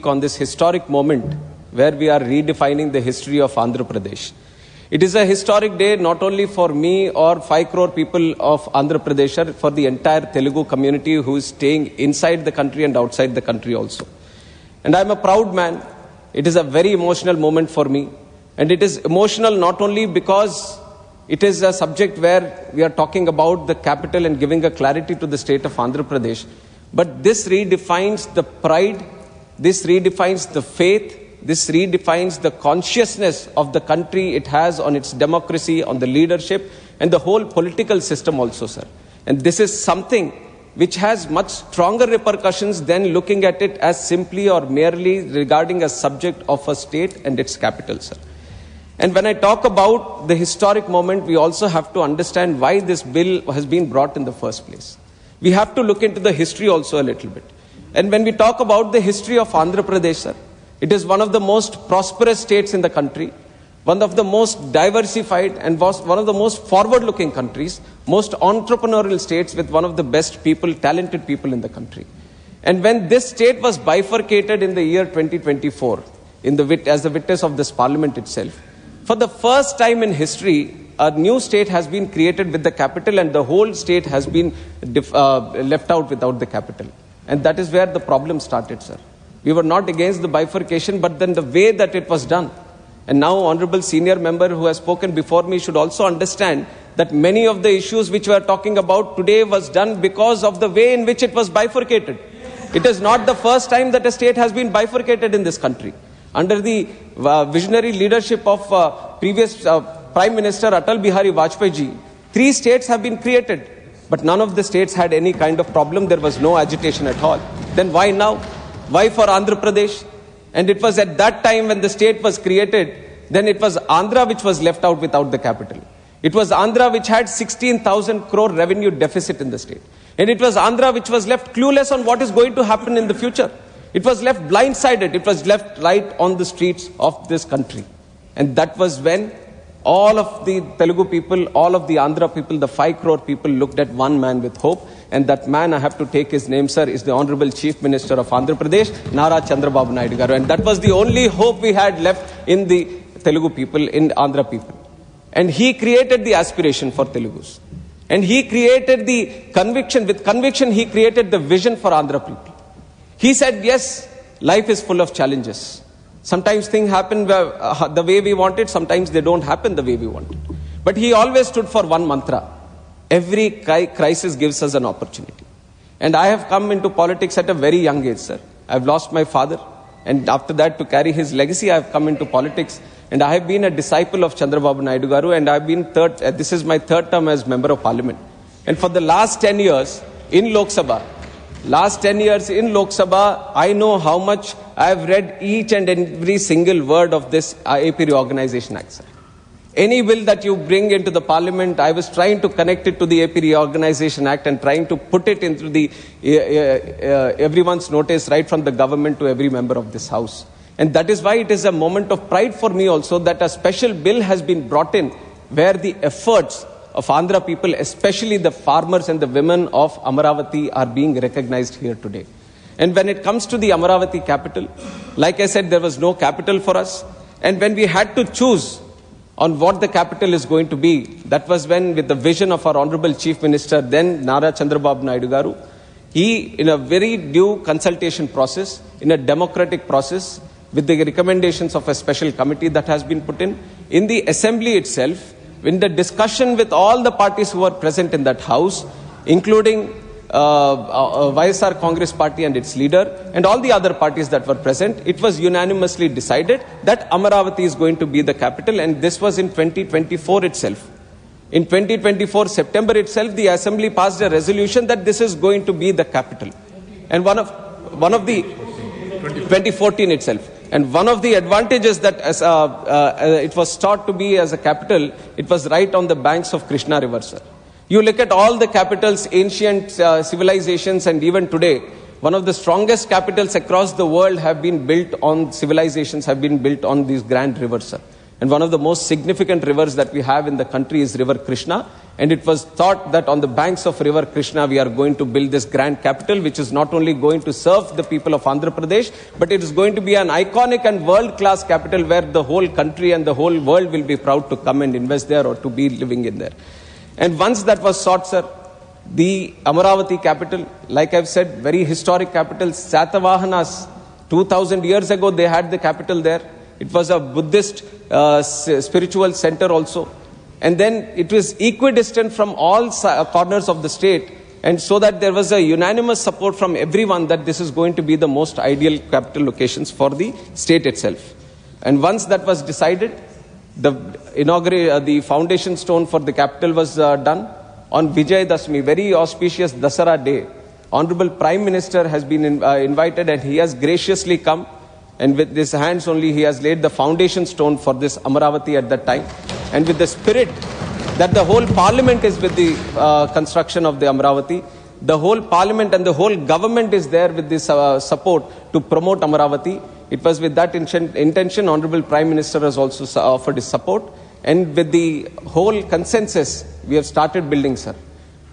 on this historic moment where we are redefining the history of Andhra Pradesh. It is a historic day not only for me or 5 crore people of Andhra Pradesh, for the entire Telugu community who is staying inside the country and outside the country also. And I am a proud man. It is a very emotional moment for me. And it is emotional not only because it is a subject where we are talking about the capital and giving a clarity to the state of Andhra Pradesh, but this redefines the pride, this redefines the faith, this redefines the consciousness of the country it has on its democracy, on the leadership, and the whole political system also, sir. And this is something which has much stronger repercussions than looking at it as simply or merely regarding a subject of a state and its capital, sir. And when I talk about the historic moment, we also have to understand why this bill has been brought in the first place. We have to look into the history also a little bit. And when we talk about the history of Andhra Pradesh, sir, it is one of the most prosperous states in the country, one of the most diversified and one of the most forward-looking countries, most entrepreneurial states with one of the best people, talented people in the country. And when this state was bifurcated in the year 2024, as the witness of this parliament itself, for the first time in history, a new state has been created with the capital and the whole state has been left out without the capital. And that is where the problem started, sir. We were not against the bifurcation, but then the way that it was done. And now honorable senior member who has spoken before me should also understand that many of the issues which we are talking about today was done because of the way in which it was bifurcated. It is not the first time that a state has been bifurcated in this country. Under the visionary leadership of previous Prime Minister Atal Bihari Vajpayee ji, 3 states have been created, but none of the states had any kind of problem. There was no agitation at all. Then why now? Why for Andhra Pradesh? And it was at that time when the state was created, then it was Andhra which was left out without the capital. It was Andhra which had 16,000 crore revenue deficit in the state. And it was Andhra which was left clueless on what is going to happen in the future. It was left blindsided. It was left right on the streets of this country. And that was when all of the Telugu people, all of the Andhra people, the 5 crore people looked at one man with hope. And that man, I have to take his name, sir, is the Honorable Chief Minister of Andhra Pradesh, Nara Chandrababu Naidu garu. And that was the only hope we had left in the Telugu people, in Andhra people. And he created the aspiration for Telugus. And he created the conviction. With conviction, he created the vision for Andhra people. He said, yes, life is full of challenges. Sometimes things happen the way we want it. Sometimes they don't happen the way we want it. But he always stood for one mantra. Every crisis gives us an opportunity. And I have come into politics at a very young age, sir. I've lost my father. And after that, to carry his legacy, I have come into politics. And I have been a disciple of Chandrababu Naidu garu. And I've been this is my 3rd term as Member of Parliament. And for the last 10 years in Lok Sabha, I know how much I have read each and every single word of this AP Reorganization Act, sir. Any bill that you bring into the parliament, I was trying to connect it to the AP Reorganization Act and trying to put it into the everyone's notice, right from the government to every member of this house. And that is why it is a moment of pride for me also that a special bill has been brought in where the efforts of Andhra people, especially the farmers and the women of Amaravati, are being recognized here today. And when it comes to the Amaravati capital, like I said, there was no capital for us. And when we had to choose on what the capital is going to be, that was when, with the vision of our Honorable Chief Minister, then Nara Chandrababu Naidu garu, he, in a very due consultation process, in a democratic process, with the recommendations of a special committee that has been put in the assembly itself, in the discussion with all the parties who were present in that house, including YSR Congress Party and its leader, and all the other parties that were present, it was unanimously decided that Amaravati is going to be the capital, and this was in 2024 itself. In 2024 September itself, the Assembly passed a resolution that this is going to be the capital. And one of the 2014 itself. And one of the advantages that it was thought to be as a capital, it was right on the banks of Krishna River, sir. You look at all the capitals, ancient civilizations, and even today, one of the strongest capitals across the world have been built on these grand rivers, sir. And one of the most significant rivers that we have in the country is River Krishna. And it was thought that on the banks of river Krishna, we are going to build this grand capital, which is not only going to serve the people of Andhra Pradesh, but it is going to be an iconic and world-class capital where the whole country and the whole world will be proud to come and invest there or to be living in there. And once that was sought, sir, the Amaravati capital, like I've said, very historic capital. Satavahanas, 2000 years ago, they had the capital there. It was a Buddhist spiritual center also. And then it was equidistant from all corners of the state. And so that there was a unanimous support from everyone that this is going to be the most ideal capital locations for the state itself. And once that was decided, the foundation stone for the capital was done. On Vijay Dashmi, very auspicious Dasara day, Honorable Prime Minister has been invited and he has graciously come. And with his hands only, he has laid the foundation stone for this Amaravati at that time. And with the spirit that the whole parliament is with the construction of the Amaravati, the whole parliament and the whole government is there with this support to promote Amaravati. It was with that intention, Honorable Prime Minister has also offered his support. And with the whole consensus, we have started building, sir.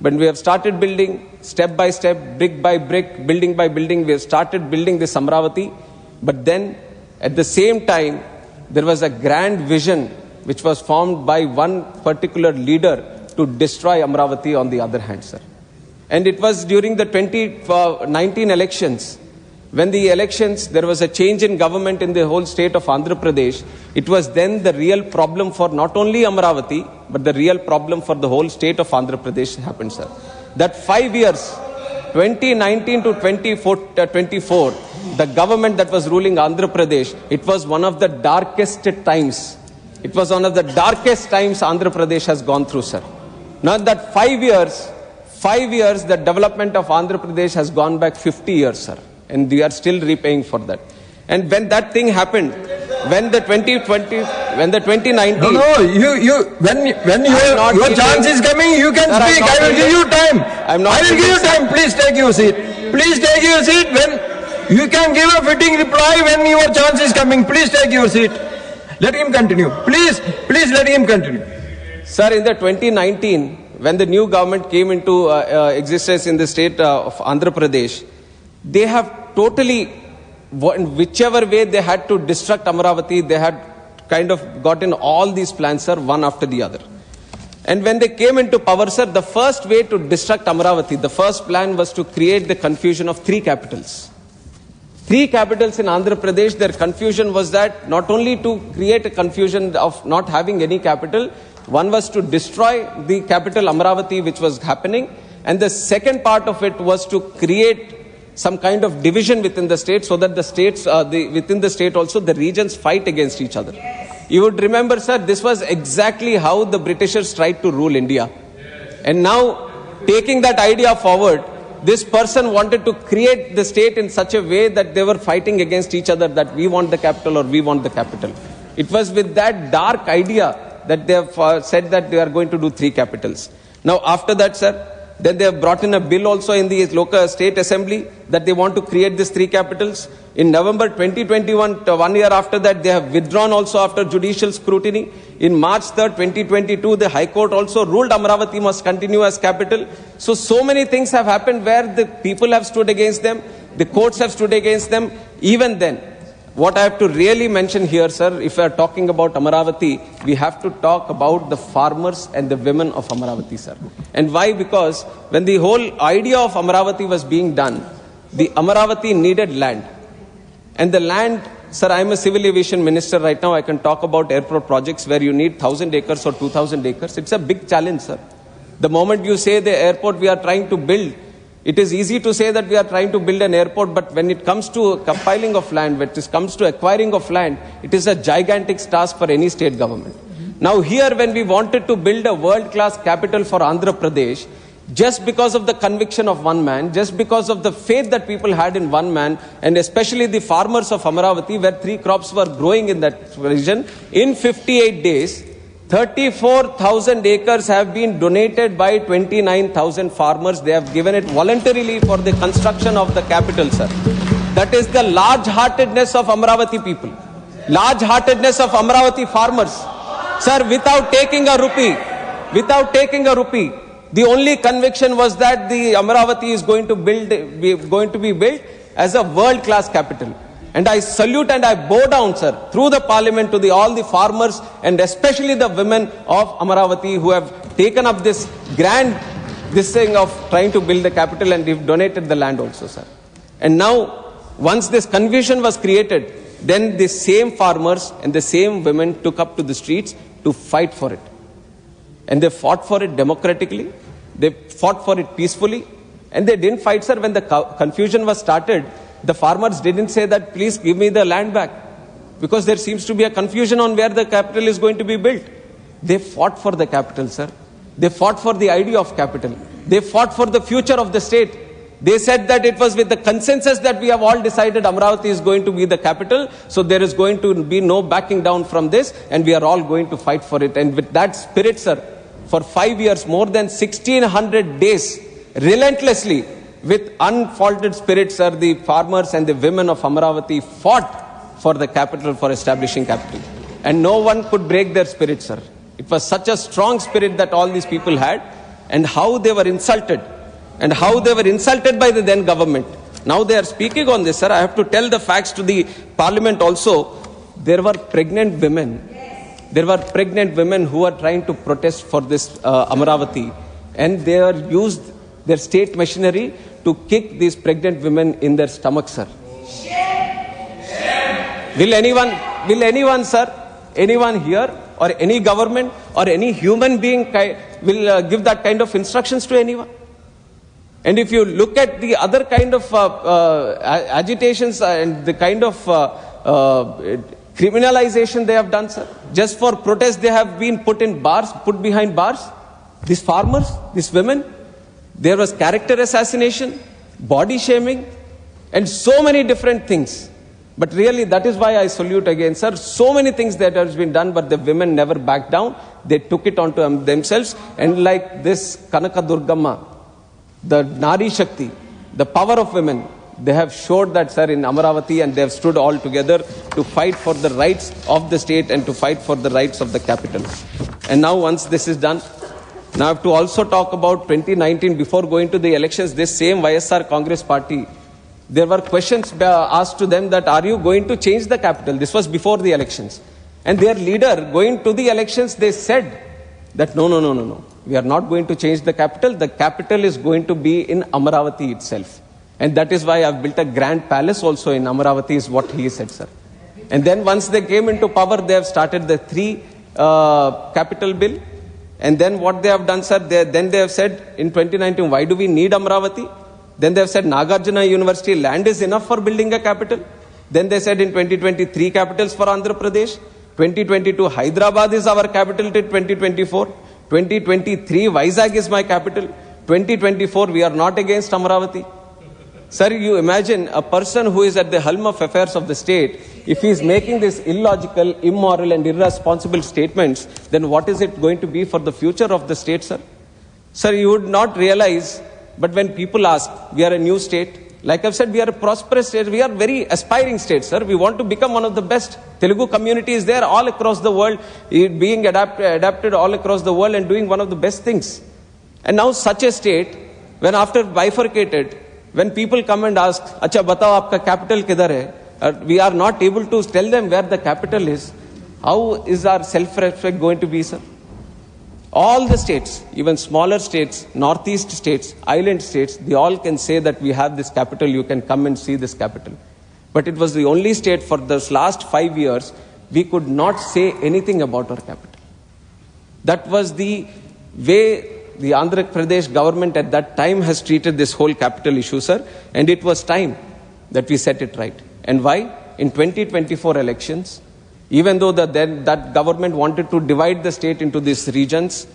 When we have started building, step by step, brick by brick, building by building, we have started building this Amaravati. But then, at the same time, there was a grand vision which was formed by one particular leader to destroy Amaravati on the other hand, sir. And it was during the 2019 elections, when the elections, there was a change in government in the whole state of Andhra Pradesh. It was then the real problem for not only Amaravati, but the real problem for the whole state of Andhra Pradesh happened, sir. That 5 years, 2019 to 2024, the government that was ruling Andhra Pradesh, it was one of the darkest times. It was one of the darkest times Andhra Pradesh has gone through, sir. Now that 5 years, the development of Andhra Pradesh has gone back 50 years, sir. And we are still repaying for that. And when that thing happened, when the 2019... No, when your chance is coming, you can speak. I will give you time. I will give you time. Please take your seat. Please take your seat. When you can give a fitting reply when your chance is coming. Please take your seat. Let him continue. Please let him continue. Sir, in the 2019, when the new government came into existence in the state of Andhra Pradesh, they have totally, whichever way they had to destruct Amaravati, they had kind of gotten all these plans, sir, one after the other. And when they came into power, sir, the first way to destruct Amaravati, the first plan was to create the confusion of 3 capitals. 3 capitals in Andhra Pradesh, their confusion was that not only to create a confusion of not having any capital, one was to destroy the capital Amaravati, which was happening. And the second part of it was to create some kind of division within the state so that the states, within the state also, the regions fight against each other. Yes. You would remember, sir, this was exactly how the Britishers tried to rule India. Yes. And now, taking that idea forward, this person wanted to create the state in such a way that they were fighting against each other, that we want the capital or we want the capital. It was with that dark idea that they have said that they are going to do 3 capitals. Now, after that, sir, then they have brought in a bill also in the local state assembly that they want to create these 3 capitals. In November 2021, 1 year after that, they have withdrawn also after judicial scrutiny. In March 3rd, 2022, the High Court also ruled Amaravati must continue as capital. So many things have happened where the people have stood against them, the courts have stood against them. Even then, what I have to really mention here, sir, if we are talking about Amaravati, we have to talk about the farmers and the women of Amaravati, sir. And why? Because when the whole idea of Amaravati was being done, the Amaravati needed land. And the land, sir, I am a civil aviation minister right now. I can talk about airport projects where you need 1,000 acres or 2,000 acres. It's a big challenge, sir. The moment you say the airport we are trying to build, it is easy to say that we are trying to build an airport, but when it comes to compiling of land, when it comes to acquiring of land, it is a gigantic task for any state government. Now here, when we wanted to build a world-class capital for Andhra Pradesh, just because of the conviction of one man, just because of the faith that people had in one man, and especially the farmers of Amaravati, where 3 crops were growing in that region, in 58 days, 34,000 acres have been donated by 29,000 farmers. They have given it voluntarily for the construction of the capital, sir. That is the large-heartedness of Amaravati people. Large-heartedness of Amaravati farmers. Sir, without taking a rupee, without taking a rupee. The only conviction was that the Amaravati is going to be built as a world-class capital. And I salute and I bow down, sir, through the parliament to all the farmers and especially the women of Amaravati who have taken up this thing of trying to build the capital, and they've donated the land also, sir. And now, once this confusion was created, then the same farmers and the same women took up to the streets to fight for it. And they fought for it democratically. They fought for it peacefully. And they didn't fight, sir, when the confusion was started. The farmers didn't say that, please give me the land back, because there seems to be a confusion on where the capital is going to be built. They fought for the capital, sir. They fought for the idea of capital. They fought for the future of the state. They said that it was with the consensus that we have all decided Amaravati is going to be the capital, so there is going to be no backing down from this, and we are all going to fight for it. And with that spirit, sir, for 5 years, more than 1,600 days, relentlessly, with unfaltered spirit, sir, the farmers and the women of Amaravati fought for the capital, for establishing capital. And no one could break their spirit, sir. It was such a strong spirit that all these people had, and how they were insulted, and how they were insulted by the then government. Now they are speaking on this, sir. I have to tell the facts to the parliament also. There were pregnant women. There were pregnant women who were trying to protest for this Amaravati, and they are used their state machinery to kick these pregnant women in their stomach, sir. Will anyone, sir, anyone here, or any government, or any human being will give that kind of instructions to anyone? And if you look at the other kind of agitations and the kind of criminalization they have done, sir, just for protest they have been put behind bars. These farmers, these women, there was character assassination, body shaming, and so many different things. But really, that is why I salute again, sir. So many things that has been done, but the women never backed down. They took it onto themselves. And like this Kanaka Durgamma, the Nari Shakti, the power of women, they have showed that, sir, in Amaravati, and they have stood all together to fight for the rights of the state and to fight for the rights of the capital. And now once this is done, now I have to also talk about 2019. Before going to the elections, this same YSR Congress party, there were questions asked to them that, are you going to change the capital? This was before the elections. And their leader, going to the elections, they said that no. We are not going to change the capital. The capital is going to be in Amaravati itself. And that is why I have built a grand palace also in Amaravati, is what he said, sir. And then once they came into power, they have started the 3 capital bill. And then what they have done, sir, then they have said in 2019, why do we need Amaravati? Then they have said Nagarjuna University land is enough for building a capital. Then they said in 2023 capitals for Andhra Pradesh. 2022 Hyderabad is our capital till 2024. 2023 Vizag is my capital. 2024 we are not against Amaravati. Sir, you imagine a person who is at the helm of affairs of the state, if he is making these illogical, immoral and irresponsible statements, then what is it going to be for the future of the state, sir? Sir, you would not realize, but when people ask, we are a new state, like I've said, we are a prosperous state, we are very aspiring state, sir. We want to become one of the best. Telugu community is there all across the world, being adapted all across the world and doing one of the best things. And now such a state, when after bifurcated, when people come and ask, Acha batao aapka capital kidhar hai? We are not able to tell them where the capital is. How is our self-respect going to be, sir? All the states, even smaller states, northeast states, island states, they all can say that we have this capital, you can come and see this capital. But it was the only state for this last 5 years, we could not say anything about our capital. That was the way the Andhra Pradesh government at that time has treated this whole capital issue, sir. And it was time that we set it right. And why? In 2024 elections, even though that government wanted to divide the state into these regions,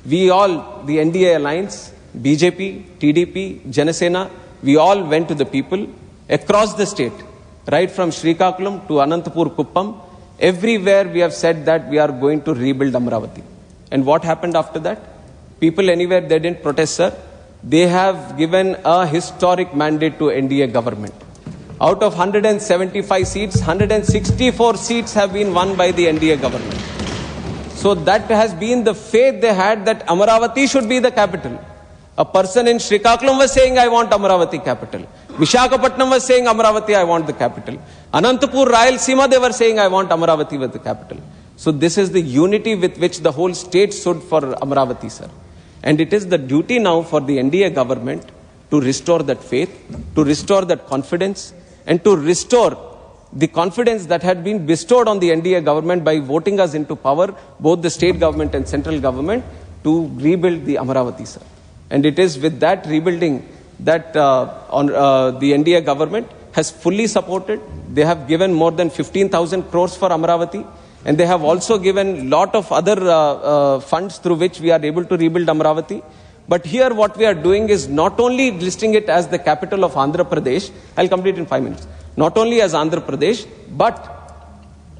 we all, the NDA alliance, BJP, TDP, Janasena, we all went to the people across the state, right from Srikakulam to Anantapur Kuppam. Everywhere we have said that we are going to rebuild Amaravati. And what happened after that? People anywhere, they didn't protest, sir. They have given a historic mandate to NDA government. Out of 175 seats, 164 seats have been won by the NDA government. So that has been the faith they had, that Amaravati should be the capital. A person in Srikakulam was saying, I want Amaravati capital. Visakhapatnam was saying, Amaravati, I want the capital. Anantapur, Rayalaseema, they were saying, I want Amaravati with the capital. So this is the unity with which the whole state stood for Amaravati, sir. And it is the duty now for the NDA government to restore that faith, to restore that confidence, and to restore the confidence that had been bestowed on the NDA government by voting us into power, both the state government and central government, to rebuild the Amaravati, sir. And it is with that rebuilding that the NDA government has fully supported. They have given more than 15,000 crores for Amaravati. And they have also given lot of other funds through which we are able to rebuild Amaravati. But here what we are doing is not only listing it as the capital of Andhra Pradesh, I'll complete in 5 minutes, not only as Andhra Pradesh, but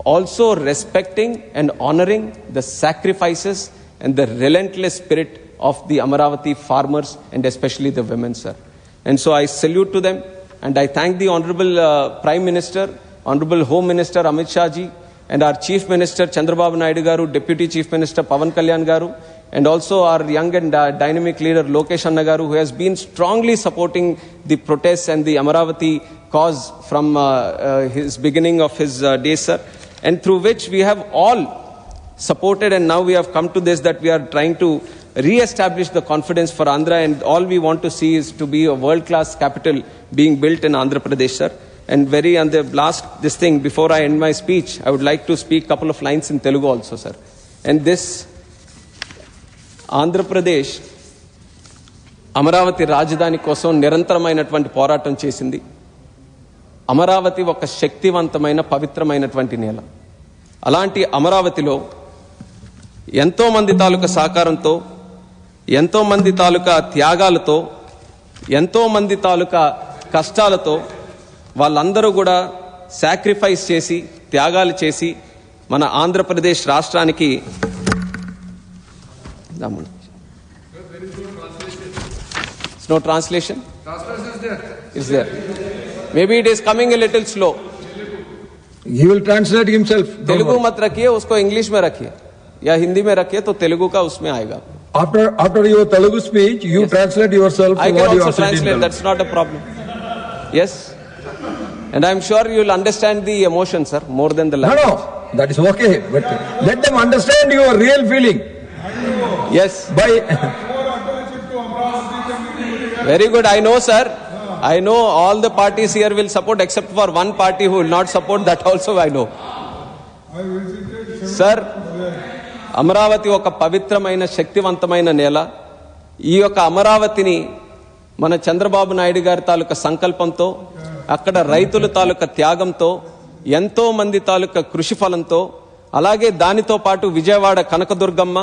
also respecting and honoring the sacrifices and the relentless spirit of the Amaravati farmers and especially the women, sir. And so I salute to them, and I thank the Honorable Prime Minister, Honorable Home Minister Amit Shah ji, and our Chief Minister Chandrababu Naidu garu, Deputy Chief Minister Pavan Kalyan garu, and also our young and dynamic leader Lokesh Anna garu, who has been strongly supporting the protests and the Amaravati cause from his beginning of his days, sir, and through which we have all supported, and now we have come to this, that we are trying to re-establish the confidence for Andhra, and all we want to see is to be a world-class capital being built in Andhra Pradesh, sir. And on the last, this thing, before I end my speech, I would like to speak a couple of lines in Telugu also, sir. And this, Andhra Pradesh, Amaravati Rajdhani kosam nirantaramainatvanti పోరాటం చేసింది. అమరావతి ఒక శక్తివంతమైన పవిత్రమైనటువంటి నేల. అలాంటి అమరావతిలో ఎంతో మంది తాలూకా సహకారంతో, ఎంతో మంది తాలూకా త్యాగాలతో, ఎంతో మంది తాలూకా కష్టాలతో వాళ్ళందరూ కూడా సాక్రిఫైస్ చేసి, త్యాగాలు చేసి మన ఆంధ్రప్రదేశ్ రాష్ట్రానికి no translation? Translation is there. Is there? Maybe it is coming a little slow. He will translate himself. Telugu मत रखिए, उसको इंग्लिश में रखिए या हिंदी में रखिए, तो तेलुगु का उसमें आएगा. After your Telugu speech, you translate yourself. I can also translate. That's not a problem. Yes. And I'm sure you will understand the emotion, sir, more than the language. No, that is okay. But let them understand your real feeling. Yes. By very good. I know, sir. I know all the parties here will support, except for one party who will not support. That also I know. Sir, Amaravati oka pavitramaina shaktivantamaina nela. ఈ యొక్క అమరావతిని మన చంద్రబాబు నాయుడు గారి తాలూకా సంకల్పంతో, అక్కడ రైతుల తాలూకా త్యాగంతో, ఎంతో మంది తాలూకా కృషి ఫలంతో, అలాగే దానితో పాటు విజయవాడ కనకదుర్గమ్మ,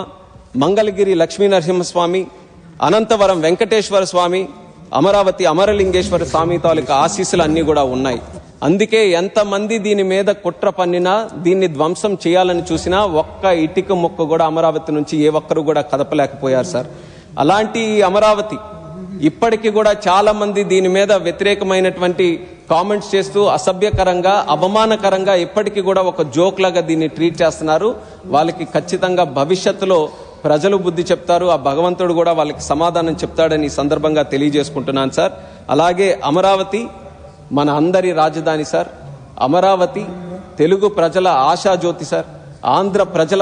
మంగళగిరి లక్ష్మీ నరసింహస్వామి, అనంతవరం వెంకటేశ్వర స్వామి, అమరావతి అమరలింగేశ్వర స్వామి తాలూకా ఆశీస్సులు అన్నీ కూడా ఉన్నాయి. అందుకే ఎంతమంది దీని మీద కుట్ర పన్నినా, దీన్ని ధ్వంసం చేయాలని చూసినా ఒక్క ఇటుక మొక్క కూడా అమరావతి నుంచి ఏ ఒక్కరు కూడా కదపలేకపోయారు సార్. అలాంటి అమరావతి ఇప్పటికీ కూడా చాలా మంది దీని మీద వ్యతిరేకమైనటువంటి కామెంట్స్ చేస్తూ అసభ్యకరంగా, అవమానకరంగా ఇప్పటికీ కూడా ఒక జోక్ లాగా దీన్ని ట్రీట్ చేస్తున్నారు. వాళ్ళకి ఖచ్చితంగా భవిష్యత్తులో ప్రజలు బుద్ధి చెప్తారు, ఆ భగవంతుడు కూడా వాళ్ళకి సమాధానం చెప్తాడని ఈ సందర్భంగా తెలియజేసుకుంటున్నాను సార్. అలాగే అమరావతి మన అందరి రాజధాని సార్. అమరావతి తెలుగు ప్రజల ఆశాజ్యోతి సార్. ఆంధ్ర ప్రజల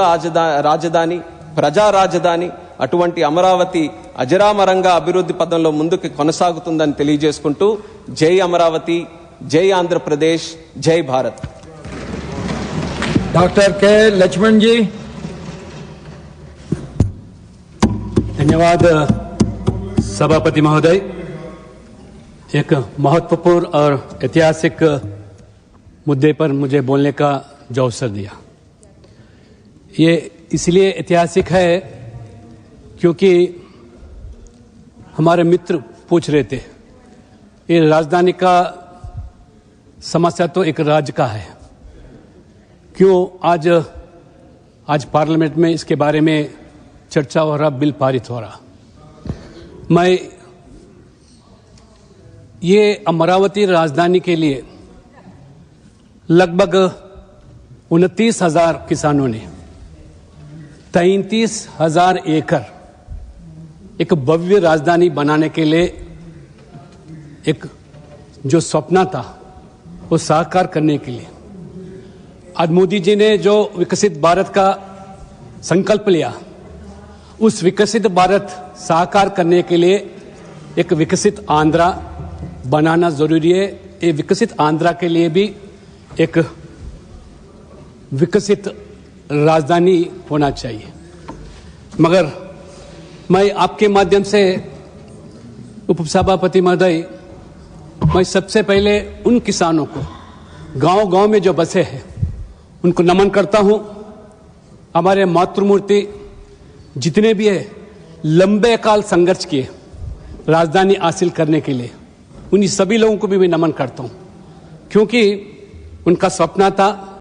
రాజధాని, ప్రజా రాజధాని. అటువంటి అమరావతి అజరామరంగా అభివృద్ధి పదంలో ముందుకు కొనసాగుతుందని తెలియజేసుకుంటూ జై అమరావతి, జై ఆంధ్రప్రదేశ్, జై భారత్. డాక్టర్ కె లక్ష్మణ్ जी. धन्यवाद सभापति महोदय. एक महत्वपूर्ण और ऐतिहासिक मुद्दे पर मुझे बोलने का जो अवसर दिया. ये इसलिए ऐतिहासिक है क्योंकि हमारे मित्र पूछ रहे थे, ये राजधानी का समस्या तो एक राज्य का है, क्यों आज पार्लियामेंट में इसके बारे में चर्चा हो रहा, बिल पारित हो रहा. मैं ये अमरावती राजधानी के लिए लगभग 29,000 किसानों ने 33,000 एकड़ एक भव्य राजधानी बनाने के लिए एक जो सपना था वो साकार करने के लिए आज मोदी जी ने जो विकसित भारत का संकल्प लिया, उस विकसित भारत साकार करने के लिए एक विकसित आंध्रा बनाना जरूरी है। ये विकसित आंध्रा के लिए भी एक विकसित राजधानी होना चाहिए। मगर मैं आपके माध्यम से उपसभापति महोदय, मैं सबसे पहले उन किसानों को गांव-गांव में जो बसे हैं उनको नमन करता हूं। हमारे मातृमूर्ति जितने भी है लंबे काल संघर्ष किए राजधानी हासिल करने के लिए, उन्हीं सभी लोगों को भी मैं नमन करता हूं, क्योंकि उनका सपना था